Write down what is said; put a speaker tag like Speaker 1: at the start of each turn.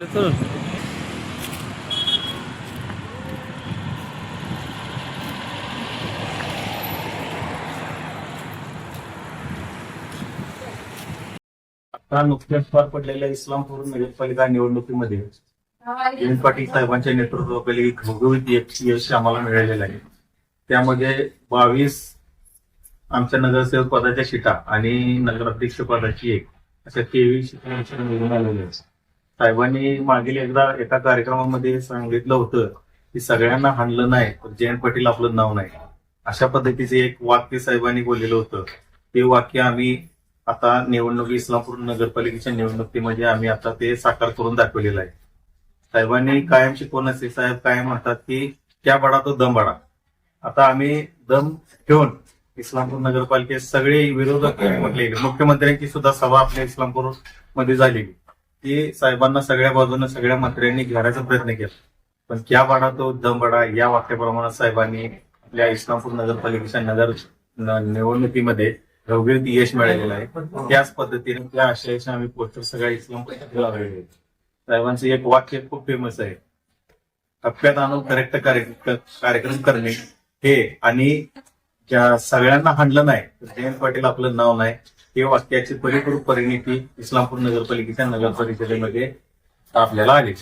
Speaker 1: चल.
Speaker 2: आता नुकत्याच पार पडलेल्या इस्लामपूर नगरपालिका निवडणुकीमध्ये जयंत पाटील साहेबांच्या नेतृत्वाखाली घवघवीत यश आम्हाला मिळालेलं आहे. त्यामध्ये 22 आमच्या नगरसेवक पदाच्या सीटा आणि नगराध्यक्ष पदाची एक अशा 23 सीटा निवडून आलेल्या आहेत. साहेबांनी मागील एकदा एका कार्यक्रमामध्ये सांगितलं होतं की सगळ्यांना हाणलं नाही तर जयंत पाटील आपलं नाव नाही. अशा पद्धतीचे एक वाक्य साहेबांनी बोललेलं होतं. ते वाक्य आम्ही आता निवडणुकी इस्लामपूर नगरपालिकेच्या निवडणुकीमध्ये आम्ही आता ते साकार करून दाखवलेलं आहे. साहेबांनी कायम शिकवण असे साहेब कायम म्हणतात की क्या बडा तो दम बडा. आता आम्ही दम ठेवून इस्लामपूर नगरपालिकेत सगळे विरोधक म्हटलेले मुख्यमंत्र्यांची सुद्धा सभा आपल्या इस्लामपूर मध्ये झालेली ती साहेबांना सगळ्या बाजूने सगळ्या मंत्र्यांनी घेण्याचा प्रयत्न केला. पण क्या बडा तो दम बडा या वाक्याप्रमाणे साहेबांनी आपल्या इस्लामपूर नगरपालिकेच्या निवडणुकीमध्ये घवघवीत यश मिळालेलं आहे. त्याच पद्धतीने त्या आशयाचे आम्ही पोस्टर सगळ्या इस्लामपूर लावलेले. साहेबांचं एक वाक्य खूप फेमस आहे, टप्प्यात आणून करेक्ट कार्यक्रम करणे हे आणि ज्या सगळ्यांना हाणलं नाही तर जयंत पाटील आपलं नाव नाही हे वाक्याची परिपूर्ण परिणिती इस्लामपूर नगरपालिकेच्या नगर परिषदेमध्ये आपल्याला आली.